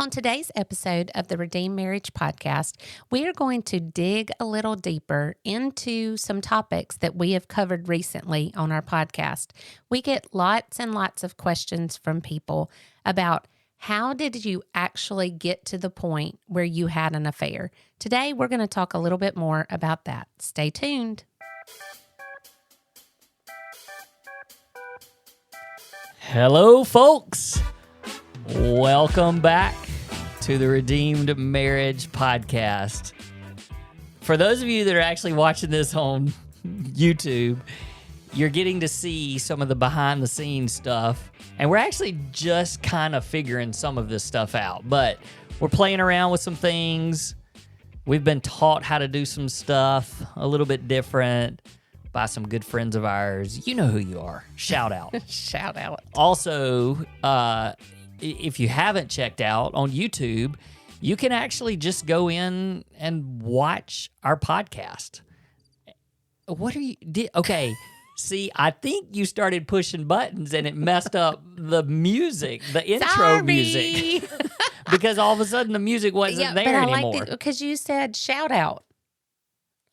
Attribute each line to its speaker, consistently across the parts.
Speaker 1: On today's episode of the Redeemed Marriage Podcast, we are going to dig a little deeper into some topics that we have covered recently on our podcast. We get lots and lots of questions from people about how did you actually get to the point where you had an affair? Today, we're going to talk a little bit more about that. Stay tuned.
Speaker 2: Hello, folks. Welcome back to the Redeemed Marriage Podcast. For those of you that are actually watching this on YouTube, you're getting to see some of the behind-the-scenes stuff, and we're actually just kind of figuring some of this stuff out, but we're playing around with some things. We've been taught how to do some stuff a little bit different by some good friends of ours. You know who you are. Shout out.
Speaker 1: Shout out.
Speaker 2: Also, if you haven't checked out on YouTube, you can actually just go in and watch our podcast. What are you... Okay, see, I think you started pushing buttons and it messed up the music, the intro music. Because all of a sudden the music wasn't there anymore.
Speaker 1: Because you said shout out.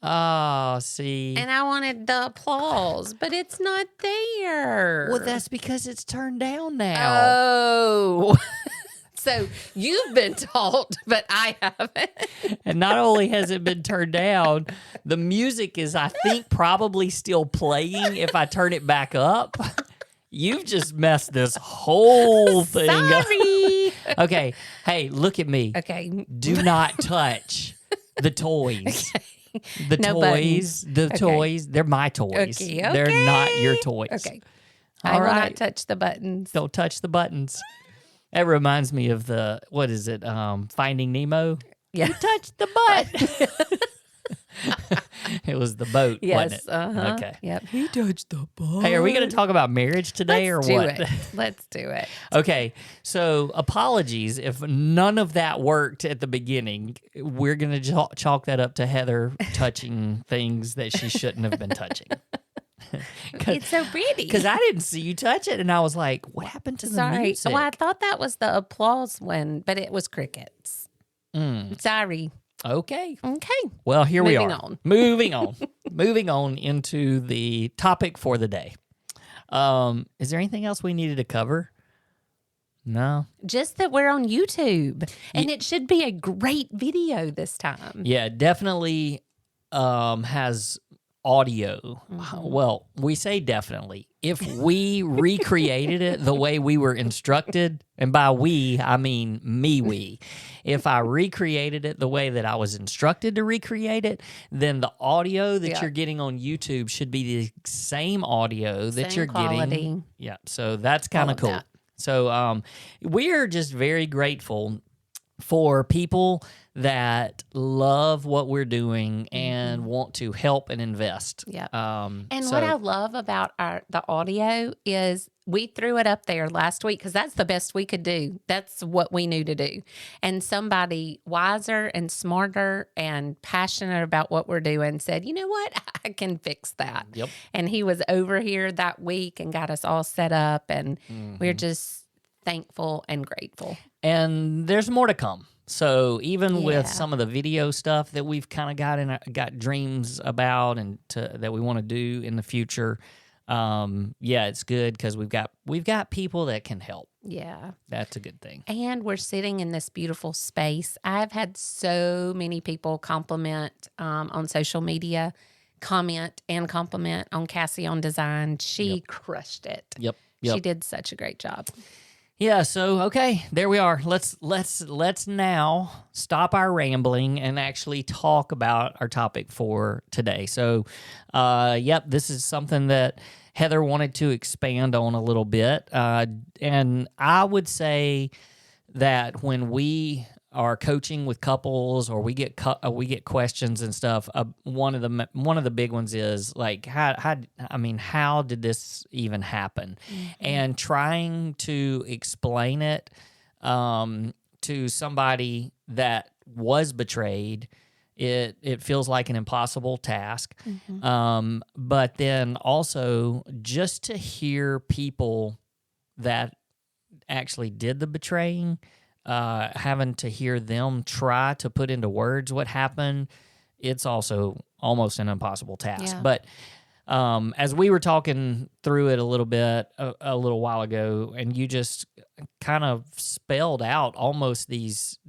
Speaker 2: Oh, see.
Speaker 1: And I wanted the applause, but it's not there.
Speaker 2: Well, that's because it's turned down now.
Speaker 1: Oh. So you've been taught, but I haven't.
Speaker 2: And not only has it been turned down, the music is, I think, probably still playing if I turn it back up. You've just messed this whole thing up.
Speaker 1: Sorry.
Speaker 2: Okay. Hey, look at me.
Speaker 1: Okay.
Speaker 2: Do not touch the toys.
Speaker 1: Okay.
Speaker 2: The
Speaker 1: No
Speaker 2: toys,
Speaker 1: buttons.
Speaker 2: the
Speaker 1: Okay.
Speaker 2: toys, they're my toys.
Speaker 1: Okay.
Speaker 2: They're not your toys.
Speaker 1: Okay.
Speaker 2: All
Speaker 1: I will
Speaker 2: right.
Speaker 1: not touch the buttons.
Speaker 2: Don't touch the buttons. That reminds me of the, what is it, Finding Nemo?
Speaker 1: Yeah.
Speaker 2: You touched the butt. It was the boat, wasn't
Speaker 1: Yes.
Speaker 2: it?
Speaker 1: Uh-huh.
Speaker 2: Okay.
Speaker 1: Yep. He touched the butt.
Speaker 2: Hey, are we going to talk about marriage today
Speaker 1: Let's
Speaker 2: or
Speaker 1: do
Speaker 2: what?
Speaker 1: it. Let's do it.
Speaker 2: Okay, so apologies if none of that worked at the beginning. We're going to chalk that up to Heather touching things that she shouldn't have been touching.
Speaker 1: It's so pretty.
Speaker 2: Because I didn't see you touch it, and I was like, what happened to the
Speaker 1: Sorry.
Speaker 2: music?
Speaker 1: Well, I thought that was the applause one, but it was crickets. Sorry.
Speaker 2: Okay.
Speaker 1: Okay.
Speaker 2: Well, here we
Speaker 1: Moving
Speaker 2: are.
Speaker 1: on.
Speaker 2: Moving on. Moving on into the topic for the day. Is there anything else we needed to cover? No.
Speaker 1: Just that we're on YouTube, and it should be a great video this time.
Speaker 2: Yeah, definitely has audio. Well, we say definitely. If we recreated it the way we were instructed, and by we, I mean me, if I recreated it the way that I was instructed to recreate it, then the audio that you're getting on YouTube should be the same audio that
Speaker 1: Same
Speaker 2: you're
Speaker 1: quality.
Speaker 2: getting. Yeah, so that's kind
Speaker 1: All
Speaker 2: of
Speaker 1: of
Speaker 2: cool.
Speaker 1: that.
Speaker 2: So we're just very grateful for people that love what we're doing and want to help and invest.
Speaker 1: Yeah.
Speaker 2: And
Speaker 1: what I love about the audio is we threw it up there last week because that's the best we could do. That's what we knew to do. And somebody wiser and smarter and passionate about what we're doing said, you know what? I can fix that.
Speaker 2: Yep.
Speaker 1: And he was over here that week and got us all set up. And we're just thankful and grateful.
Speaker 2: And there's more to come. So even with
Speaker 1: Yeah.
Speaker 2: some of the video stuff that we've kind of got dreams about and that we want to do in the future, it's good because we've got people that can help.
Speaker 1: Yeah.
Speaker 2: That's a good thing.
Speaker 1: And we're sitting in this beautiful space. I've had so many people compliment on social media, comment on Cassie on design. She crushed it.
Speaker 2: Yep.
Speaker 1: She did such a great job.
Speaker 2: Yeah, so okay, there we are. Let's now stop our rambling and actually talk about our topic for today. So, this is something that Heather wanted to expand on a little bit, and I would say that when we are coaching with couples or we get questions and stuff, one of the big ones is like how did this even happen? And trying to explain it to somebody that was betrayed, it feels like an impossible task. But then also just to hear people that actually did the betraying, having to hear them try to put into words what happened, it's also almost an impossible task.
Speaker 1: Yeah.
Speaker 2: But as we were talking through it a little bit a little while ago, and you just kind of spelled out almost these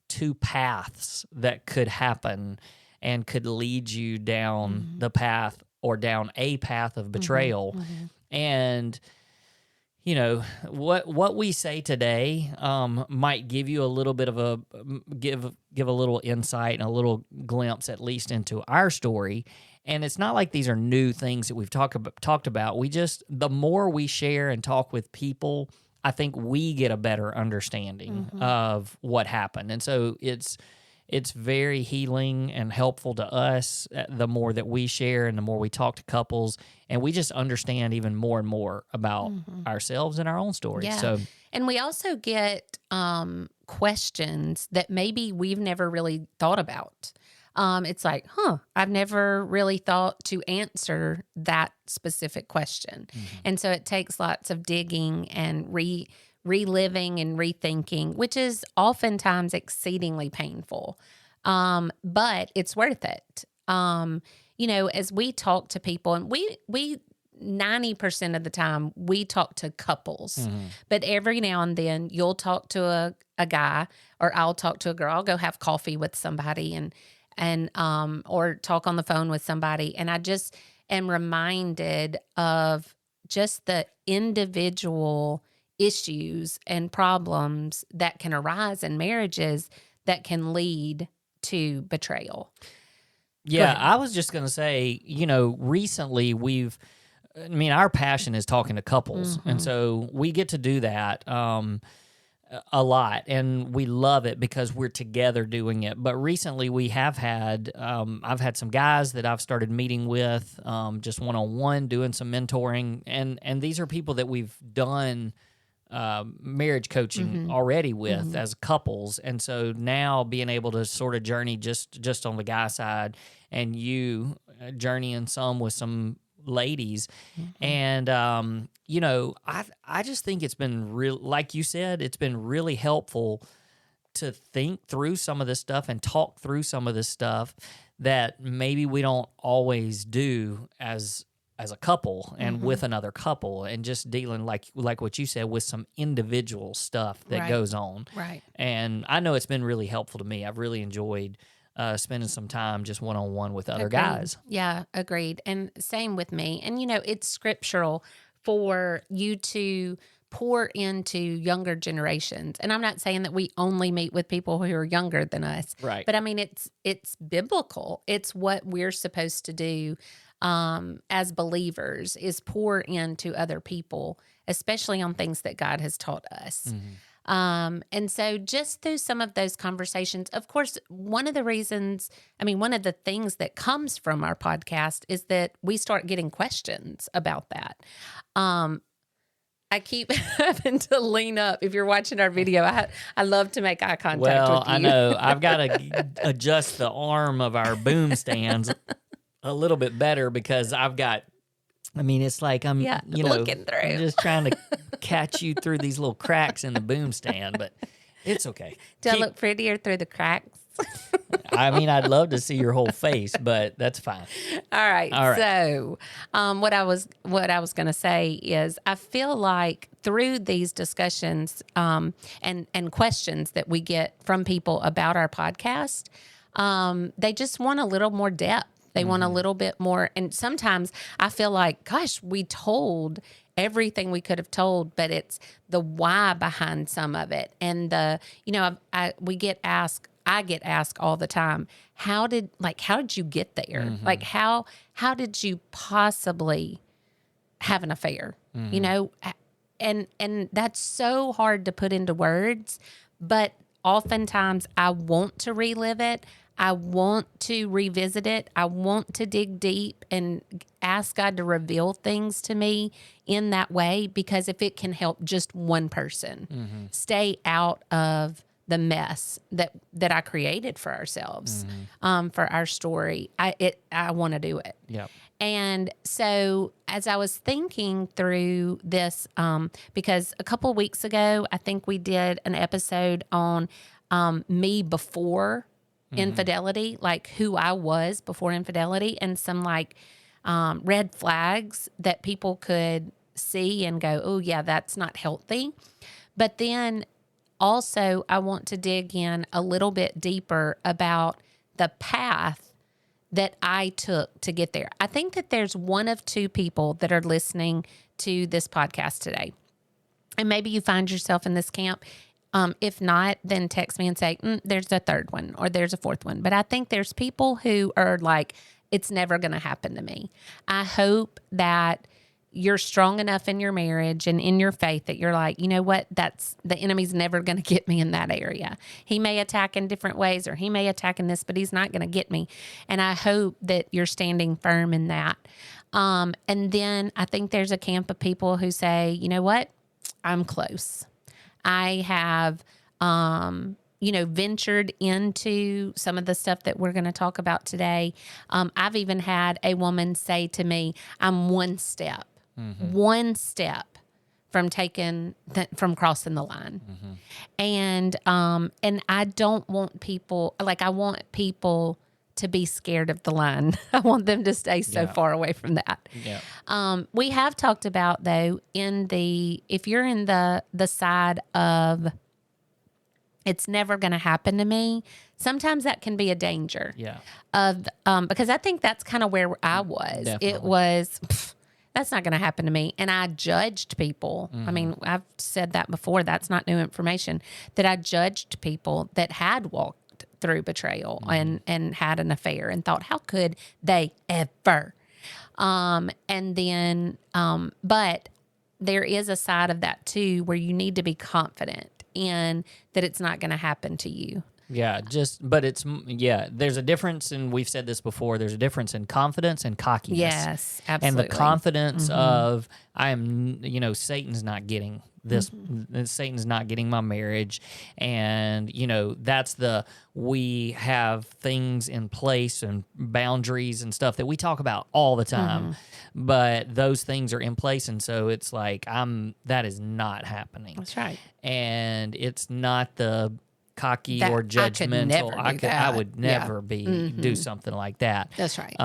Speaker 2: two paths that could happen and could lead you down the path or down a path of betrayal. And you know, what we say today might give you a little bit of a give a little insight and a little glimpse at least into our story. And it's not like these are new things that we've talked about. We just, the more we share and talk with people, I think we get a better understanding of what happened. And so it's very healing and helpful to us the more that we share and the more we talk to couples, and we just understand even more and more about ourselves and our own stories.
Speaker 1: Yeah.
Speaker 2: So,
Speaker 1: and we also get questions that maybe we've never really thought about. It's like, I've never really thought to answer that specific question. And so it takes lots of digging and reliving and rethinking, which is oftentimes exceedingly painful. But it's worth it. You know, as we talk to people, and we 90% of the time we talk to couples, but every now and then you'll talk to a guy, or I'll talk to a girl. I'll go have coffee with somebody and or talk on the phone with somebody. And I just am reminded of just the individual issues and problems that can arise in marriages that can lead to betrayal.
Speaker 2: Yeah, I was just going to say, you know, recently our passion is talking to couples. And so we get to do that a lot, and we love it because we're together doing it. But recently we have had, I've had some guys that I've started meeting with just one-on-one, doing some mentoring. And these are people that we've done marriage coaching already with as couples. And so now being able to sort of journey just on the guy side, and you journeying some with some ladies. And, you know, I just think it's been real, like you said, it's been really helpful to think through some of this stuff and talk through some of this stuff that maybe we don't always do as a couple and with another couple, and just dealing like what you said with some individual stuff that goes on.
Speaker 1: Right.
Speaker 2: And I know it's been really helpful to me. I've really enjoyed spending some time just one-on-one with other guys.
Speaker 1: Yeah, agreed. And same with me. And, you know, it's scriptural for you to pour into younger generations. And I'm not saying that we only meet with people who are younger than us.
Speaker 2: Right.
Speaker 1: But I mean, it's biblical. It's what we're supposed to do as believers, is pour into other people, especially on things that God has taught us. And so just through some of those conversations, of course, one of the things that comes from our podcast is that we start getting questions about that. I keep having to lean up. If you're watching our video, I love to make eye contact with you.
Speaker 2: I know. I've got to adjust the arm of our boom stands a little bit better because it's like I'm,
Speaker 1: looking through.
Speaker 2: I'm just trying to catch you through these little cracks in the boom stand, but it's okay.
Speaker 1: Do I look prettier through the cracks?
Speaker 2: I'd love to see your whole face, but that's fine.
Speaker 1: All right. So, what I was going to say is, I feel like through these discussions and questions that we get from people about our podcast, they just want a little more depth. They want a little bit more. And sometimes I feel like, gosh, we told everything we could have told, but it's the why behind some of it. And I get asked all the time, how did you get there? Like, how did you possibly have an affair? You know, and that's so hard to put into words, but oftentimes I want to relive it. I want to revisit it. I want to dig deep and ask God to reveal things to me in that way, because if it can help just one person stay out of the mess that I created for ourselves, for our story. I want to do it.
Speaker 2: Yeah.
Speaker 1: And so as I was thinking through this, because a couple of weeks ago, I think we did an episode on me before infidelity, like who I was before infidelity, and some like red flags that people could see and go, oh, yeah, that's not healthy. But then also, I want to dig in a little bit deeper about the path that I took to get there. I think that there's one of two people that are listening to this podcast today. And maybe you find yourself in this camp. If not, then text me and say, there's a third one or there's a fourth one. But I think there's people who are like, it's never going to happen to me. I hope that you're strong enough in your marriage and in your faith that you're like, you know what, that's the enemy's never going to get me in that area. He may attack in different ways or he may attack in this, but he's not going to get me. And I hope that you're standing firm in that. And then I think there's a camp of people who say, you know what, I'm close. I have, ventured into some of the stuff that we're going to talk about today. I've even had a woman say to me, I'm one step from from crossing the line. And I don't want people, like I want people to be scared of the line. I want them to stay so far away from that. Yeah. We have talked about though, if you're in the side of, it's never going to happen to me. Sometimes that can be a danger.
Speaker 2: Yeah.
Speaker 1: Because I think that's kind of where I was.
Speaker 2: Definitely.
Speaker 1: It was, that's not going to happen to me. And I judged people. I mean, I've said that before. That's not new information. That I judged people that had walked through betrayal and had an affair and thought, how could they ever? And then, but there is a side of that too, where you need to be confident in that it's not going to happen to you.
Speaker 2: Yeah, there's a difference, and we've said this before, there's a difference in confidence and cockiness.
Speaker 1: Yes, absolutely.
Speaker 2: And the confidence of, Satan's not getting this, Satan's not getting my marriage, and, that's we have things in place and boundaries and stuff that we talk about all the time, but those things are in place, and so it's like, that is not happening.
Speaker 1: That's right.
Speaker 2: And it's not the cocky or judgmental. I would never do something like that.
Speaker 1: That's right.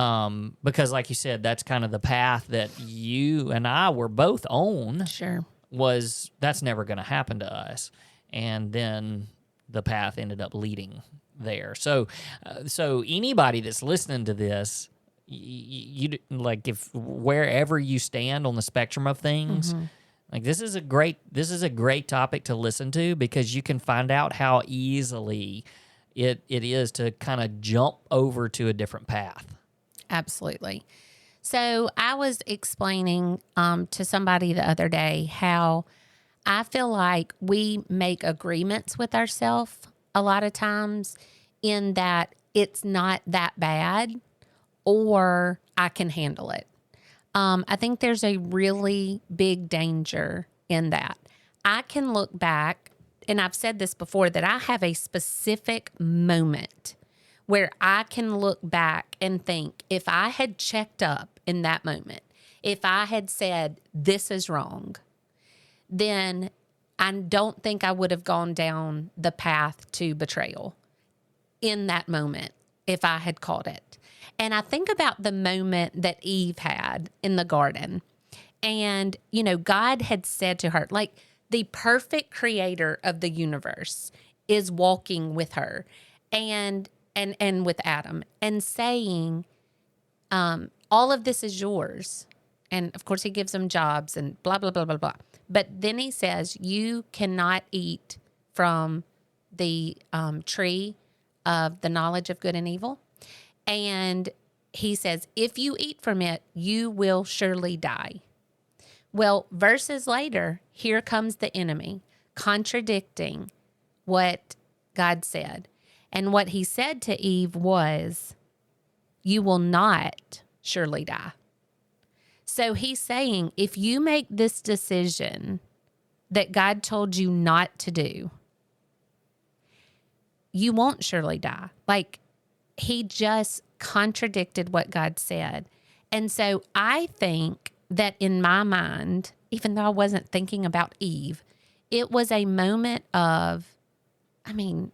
Speaker 2: Because like you said, that's kind of the path that you and I were both on.
Speaker 1: Sure.
Speaker 2: That's never going to happen to us. And then the path ended up leading there. So anybody that's listening to this, you like, if wherever you stand on the spectrum of things, like this is a great topic to listen to, because you can find out how easily it is to kind of jump over to a different path.
Speaker 1: Absolutely. So I was explaining to somebody the other day how I feel like we make agreements with ourselves a lot of times, in that it's not that bad or I can handle it. I think there's a really big danger in that. I can look back, and I've said this before, that I have a specific moment where I can look back and think, if I had checked up in that moment, if I had said, this is wrong, then I don't think I would have gone down the path to betrayal in that moment if I had caught it. And I think about the moment that Eve had in the garden. And, God had said to her, like, the perfect creator of the universe is walking with her and with Adam and saying, all of this is yours. And of course he gives them jobs and blah, blah, blah, blah, blah. But then he says, you cannot eat from the tree of the knowledge of good and evil. And he says, if you eat from it, you will surely die. Well, verses later, here comes the enemy contradicting what God said. And what he said to Eve was, you will not surely die. So he's saying, if you make this decision that God told you not to do, you won't surely die. Like, he just contradicted what God said. And so I think that in my mind, even though I wasn't thinking about Eve, it was a moment of, I mean,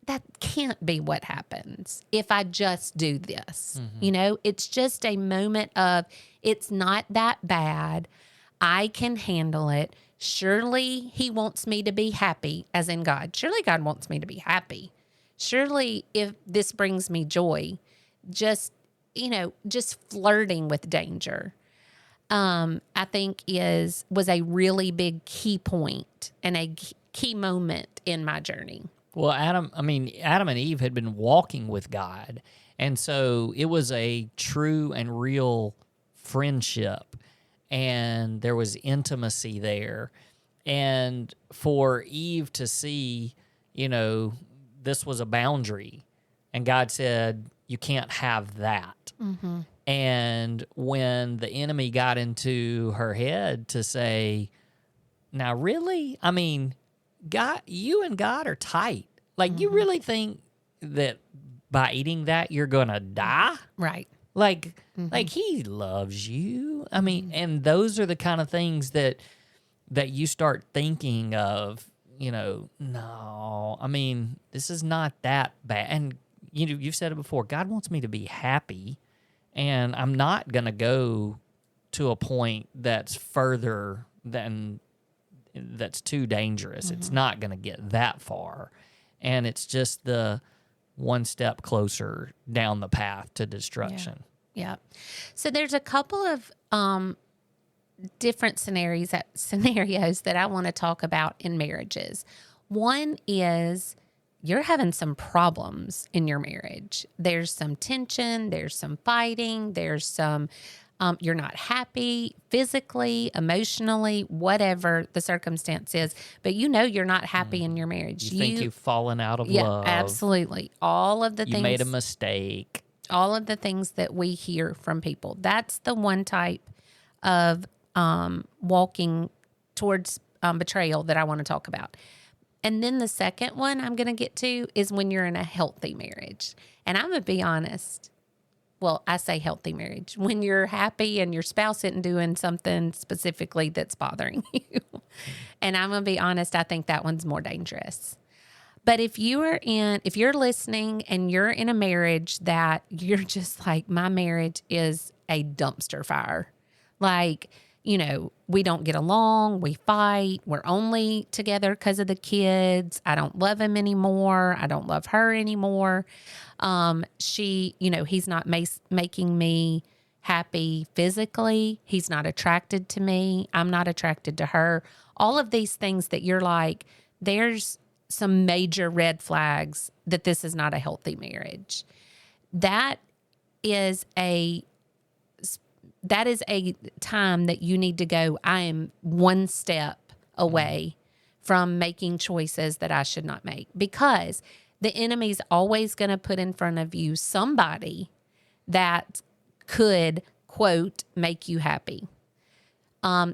Speaker 1: that can't be what happens if I just do this. You know, it's just a moment of, it's not that bad. I can handle it. Surely he wants me to be happy, as in God. Surely God wants me to be happy. Surely if this brings me joy, just, you know, just flirting with danger, I think was a really big key point and a key moment in my journey.
Speaker 2: Well, Adam and Eve had been walking with God. And so it was a true and real friendship. And there was intimacy there. And for Eve to see, you know, this was a boundary. And God said, you can't have that.
Speaker 1: Mm-hmm.
Speaker 2: And when the enemy got into her head to say, now really? I mean, God, you and God are tight. Like, you really think that by eating that you're gonna die?
Speaker 1: Right.
Speaker 2: Like he loves you. I mean, and those are the kind of things that you start thinking of. You know, no, I mean, this is not that bad. And you know, you've said it before. God wants me to be happy, and I'm not gonna go to a point that's further than that's too dangerous. It's not going to get that far. And it's just the one step closer down the path to destruction.
Speaker 1: Yeah. So there's a couple of different scenarios that I want to talk about in marriages. One is you're having some problems in your marriage. There's some tension, there's some fighting, there's some you're not happy physically, emotionally, whatever the circumstance is, but you know you're not happy in your marriage.
Speaker 2: You think you've fallen out of love.
Speaker 1: Absolutely. All of the things.
Speaker 2: You made a mistake.
Speaker 1: All of the things that we hear from people. That's the one type of walking towards betrayal that I want to talk about. And then the second one I'm going to get to is when you're in a healthy marriage. And I'm going to be honest. Well, I say healthy marriage. When you're happy and your spouse isn't doing something specifically that's bothering you. And I'm going to be honest, I think that one's more dangerous. But if you're listening and you're in a marriage that you're just like, my marriage is a dumpster fire. Like, you know, we don't get along, we fight, we're only together because of the kids. I don't love him anymore. I don't love her anymore. He's not making me happy physically. He's not attracted to me. I'm not attracted to her. All of these things that you're like, there's some major red flags that this is not a healthy marriage. That is a time that you need to go, I am one step away from making choices that I should not make, because the enemy's always going to put in front of you somebody that could, quote, make you happy.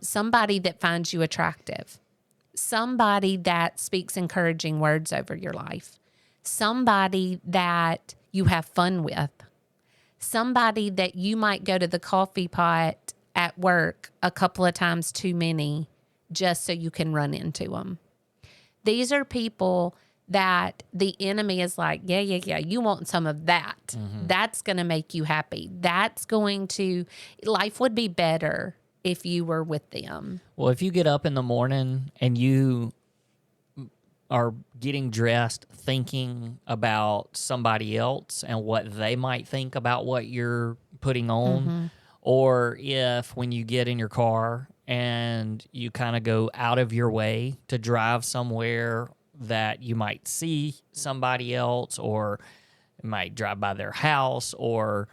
Speaker 1: Somebody that finds you attractive. Somebody that speaks encouraging words over your life. Somebody that you have fun with. Somebody that you might go to the coffee pot at work a couple of times too many just so you can run into them. These are people that the enemy is like, yeah, you want some of that. Mm-hmm. That's going to make you happy. Life would be better if you were with them.
Speaker 2: Well, if you get up in the morning and you are getting dressed thinking about somebody else and what they might think about what you're putting on, or if when you get in your car and you kind of go out of your way to drive somewhere that you might see somebody else, or might drive by their house, or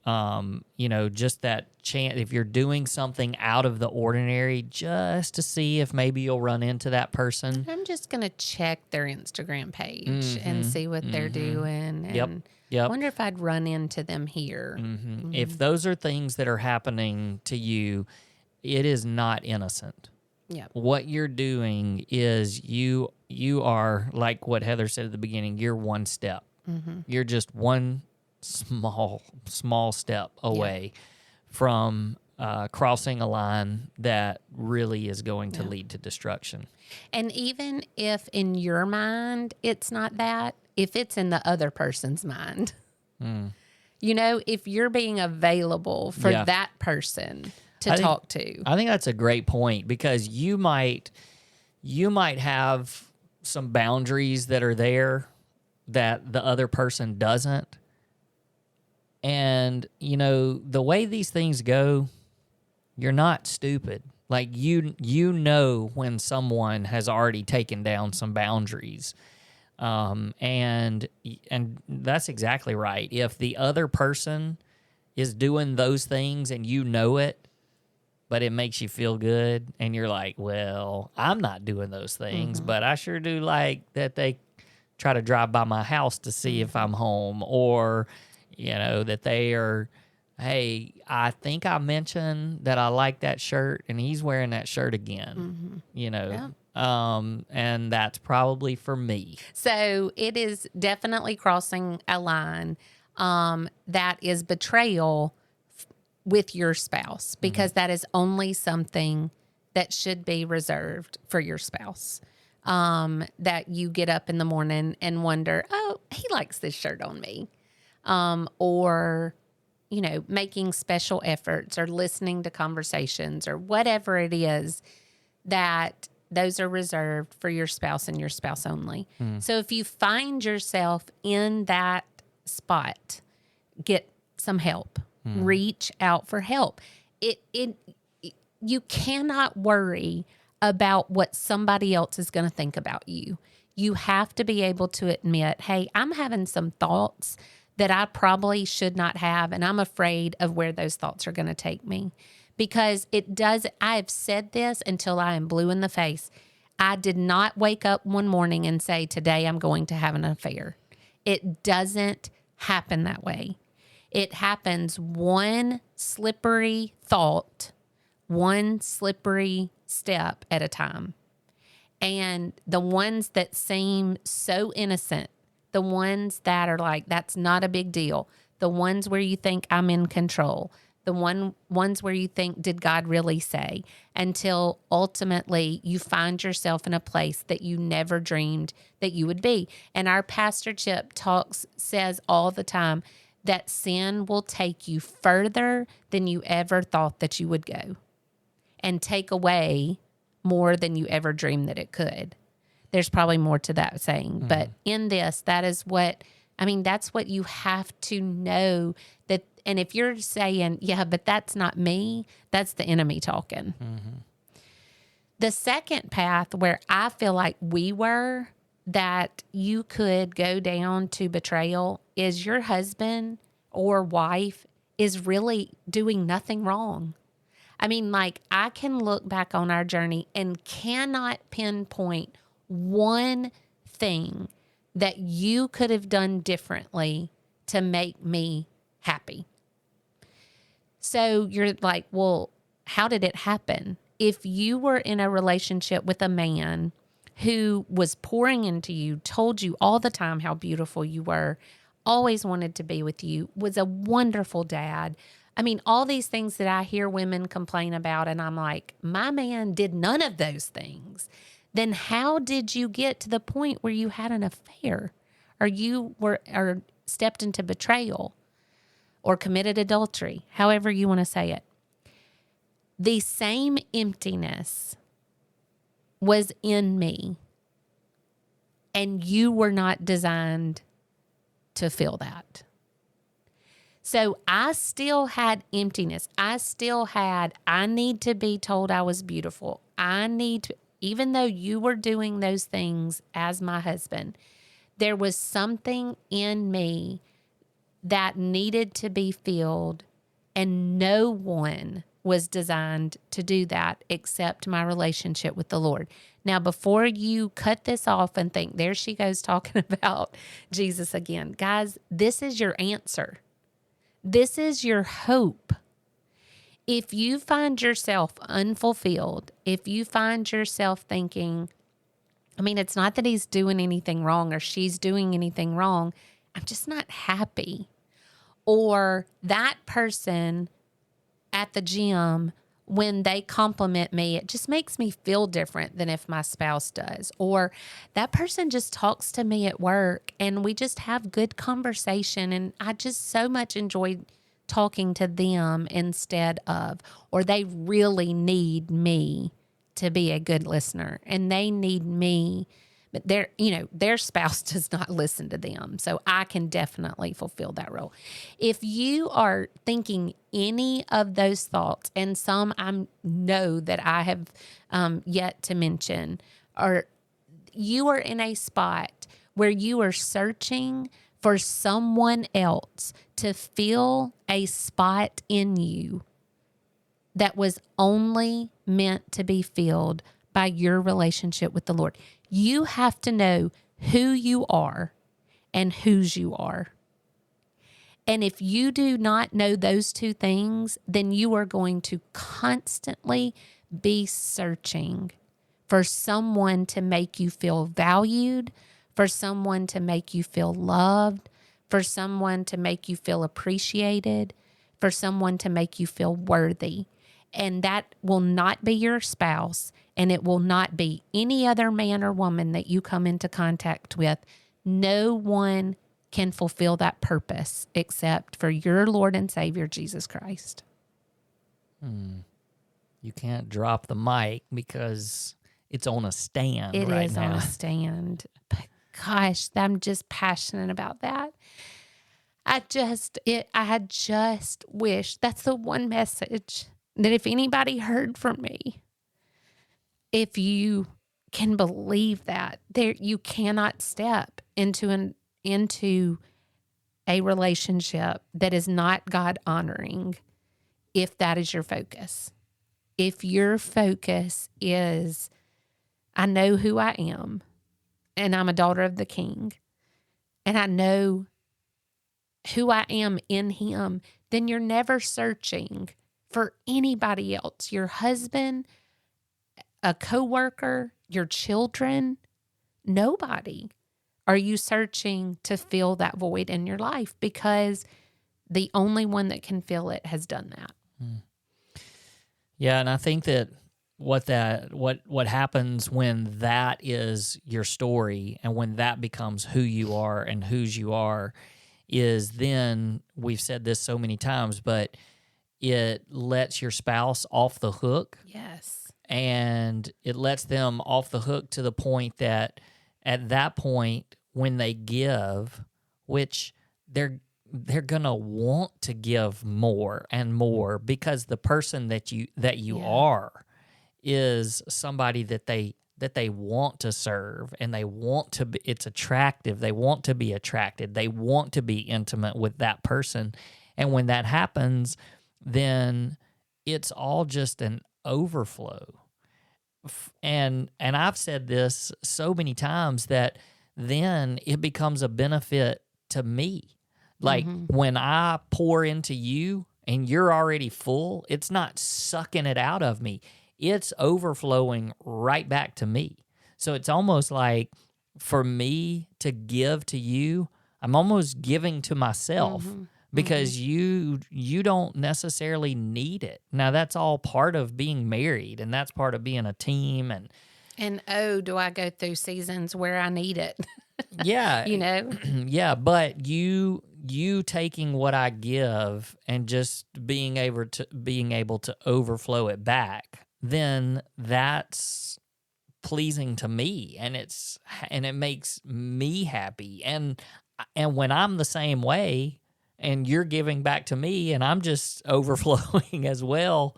Speaker 2: just that chance, if you're doing something out of the ordinary just to see if maybe you'll run into that person.
Speaker 1: I'm just going to check their Instagram page and see what they're doing. And
Speaker 2: Yep.
Speaker 1: I wonder if I'd run into them here.
Speaker 2: If those are things that are happening to you, it is not innocent.
Speaker 1: Yep.
Speaker 2: What you're doing is you you are, like what Heather said at the beginning, you're one step. You're just one small step away from crossing a line that really is going to lead to destruction.
Speaker 1: And even if in your mind it's not that, if it's in the other person's mind, if you're being available for that person to talk to.
Speaker 2: I think that's a great point, because you might have some boundaries that are there that the other person doesn't. And, the way these things go, you're not stupid. Like, you know when someone has already taken down some boundaries. And that's exactly right. If the other person is doing those things and you know it, but it makes you feel good, and you're like, well, I'm not doing those things, but I sure do like that they try to drive by my house to see if I'm home, or, that they are, hey, I think I mentioned that I like that shirt, and he's wearing that shirt again, and that's probably for me.
Speaker 1: So it is definitely crossing a line that is betrayal with your spouse, because that is only something that should be reserved for your spouse. That you get up in the morning and wonder, oh, he likes this shirt on me. Or, making special efforts or listening to conversations or whatever it is, that those are reserved for your spouse and your spouse only. So if you find yourself in that spot, get some help. Reach out for help. You cannot worry about what somebody else is going to think about you. You have to be able to admit, hey, I'm having some thoughts that I probably should not have, and I'm afraid of where those thoughts are going to take me. Because I have said this until I am blue in the face. I did not wake up one morning and say, today I'm going to have an affair. It doesn't happen that way. It happens one slippery thought, one slippery step at a time. And the ones that seem so innocent, the ones that are like, that's not a big deal, the ones where you think I'm in control, the ones where you think, did God really say? Until ultimately you find yourself in a place that you never dreamed that you would be. And our Pastor Chip says all the time, that sin will take you further than you ever thought that you would go, and take away more than you ever dreamed that it could. There's probably more to that saying, but in this, that's what you have to know that. And if you're saying, yeah, but that's not me, that's the enemy talking. The second path where I feel like we were, that you could go down to betrayal, is your husband or wife is really doing nothing wrong. I can look back on our journey and cannot pinpoint one thing that you could have done differently to make me happy. So you're like, well, how did it happen? If you were in a relationship with a man who was pouring into you, told you all the time how beautiful you were, always wanted to be with you, was a wonderful dad. All these things that I hear women complain about, and I'm like, my man did none of those things. Then how did you get to the point where you had an affair, or stepped into betrayal, or committed adultery, however you want to say it? The same emptiness was in me, and you were not designed to feel that. So I still had emptiness. I need to be told I was beautiful. Even though you were doing those things as my husband, there was something in me that needed to be filled, and no one was designed to do that except my relationship with the Lord. Now, before you cut this off and think, there she goes talking about Jesus again, guys, this is your answer. This is your hope. If you find yourself unfulfilled, if you find yourself thinking, I mean, it's not that he's doing anything wrong or she's doing anything wrong. I'm just not happy. Or that person at the gym, when they compliment me, it just makes me feel different than if my spouse does. Or that person just talks to me at work and we just have good conversation. And I just so much enjoy talking to them instead of, or they really need me to be a good listener and they need me, but their spouse does not listen to them. So I can definitely fulfill that role. If you are thinking any of those thoughts, and some I know that I have yet to mention, or you are in a spot where you are searching for someone else to fill a spot in you that was only meant to be filled by your relationship with the Lord. You have to know who you are and whose you are. And if you do not know those two things, then you are going to constantly be searching for someone to make you feel valued, for someone to make you feel loved, for someone to make you feel appreciated, for someone to make you feel worthy. And that will not be your spouse, and it will not be any other man or woman that you come into contact with. No one can fulfill that purpose except for your Lord and Savior, Jesus Christ.
Speaker 2: You can't drop the mic because it's on a stand
Speaker 1: It
Speaker 2: right
Speaker 1: is
Speaker 2: now.
Speaker 1: on a stand. But gosh, I'm just passionate about that. I just wish that's the one message that if anybody heard from me, if you can believe that, there you cannot step into a relationship that is not God honoring if that is your focus. If your focus is, I know who I am, and I'm a daughter of the King, and I know who I am in Him, then you're never searching for anybody else, your husband, a coworker, your children, nobody. Are you searching to fill that void in your life? Because the only one that can fill it has done that.
Speaker 2: Yeah, and I think that what happens when that is your story and when that becomes who you are and whose you are is then, we've said this so many times, but it lets your spouse off the hook.
Speaker 1: Yes.
Speaker 2: And it lets them off the hook to the point that at that point when they give, which they're gonna want to give more and more because the person that you are is somebody that they want to serve and they want to be, it's attractive. They want to be attracted. They want to be intimate with that person. And when that happens, then it's all just an overflow. And I've said this so many times that then it becomes a benefit to me. Like when I pour into you and you're already full, it's not sucking it out of me. It's overflowing right back to me. So it's almost like for me to give to you, I'm almost giving to myself because you don't necessarily need it. Now, that's all part of being married, and that's part of being a team.
Speaker 1: And oh, do I go through seasons where I need it?
Speaker 2: Yeah.
Speaker 1: You know?
Speaker 2: Yeah, but you taking what I give and just being able to overflow it back, then that's pleasing to me, and it makes me happy. And when I'm the same way and you're giving back to me and I'm just overflowing as well,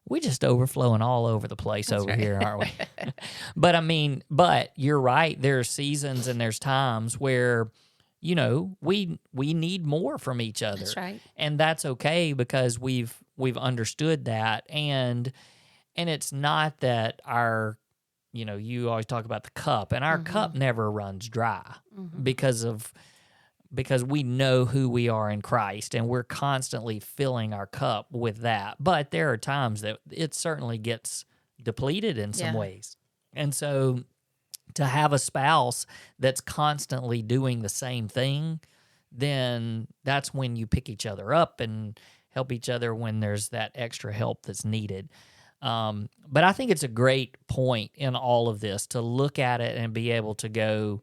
Speaker 2: we just overflowing all over the place. That's over right. Here, aren't we? But you're right. There are seasons and there's times where, we need more from each other.
Speaker 1: That's right.
Speaker 2: And that's okay because we've understood that. And it's not that our, you always talk about the cup, and our cup never runs dry because we know who we are in Christ, and we're constantly filling our cup with that. But there are times that it certainly gets depleted in some ways. And so to have a spouse that's constantly doing the same thing, then that's when you pick each other up and help each other when there's that extra help that's needed. But I think it's a great point in all of this to look at it and be able to go,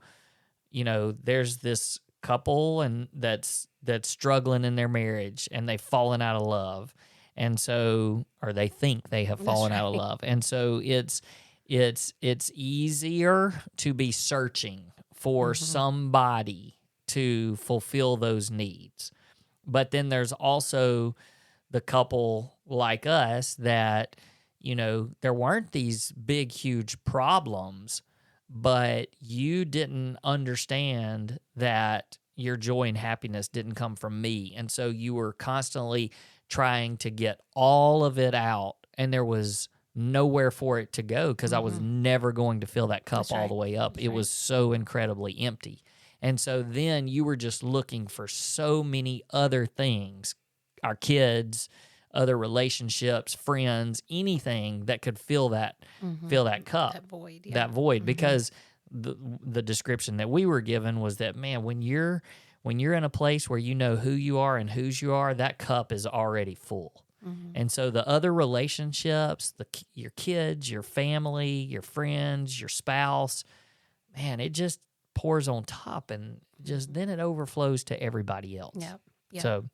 Speaker 2: there's this couple and that's struggling in their marriage and they've fallen out of love. And so, or they think they have fallen out of love. And so it's easier to be searching for somebody to fulfill those needs. But then there's also the couple like us that, there weren't these big, huge problems, but you didn't understand that your joy and happiness didn't come from me. And so you were constantly trying to get all of it out, and there was nowhere for it to go because I was never going to fill that cup all the way up. It was so incredibly empty. And so then you were just looking for so many other things, our kids, other relationships, friends, anything that could fill that cup, that void. Because the description that we were given was that, man, when you're in a place where you know who you are and whose you are, that cup is already full. And so the other relationships, your kids, your family, your friends, your spouse, man, it just pours on top, and just then it overflows to everybody else.
Speaker 1: Yep.
Speaker 2: So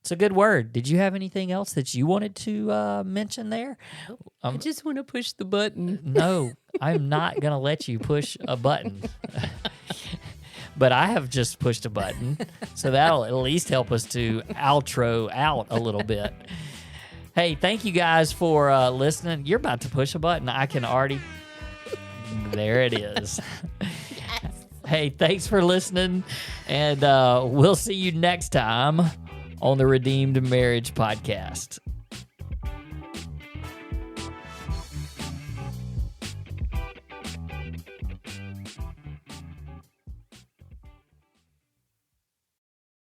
Speaker 2: it's a good word. Did you have anything else that you wanted to mention there?
Speaker 1: I just want to push the button.
Speaker 2: No, I'm not going to let you push a button. But I have just pushed a button, so that'll at least help us to outro out a little bit. Hey, thank you guys for listening. You're about to push a button. I can already... There it is. Hey, thanks for listening, and we'll see you next time on the Redeemed Marriage Podcast.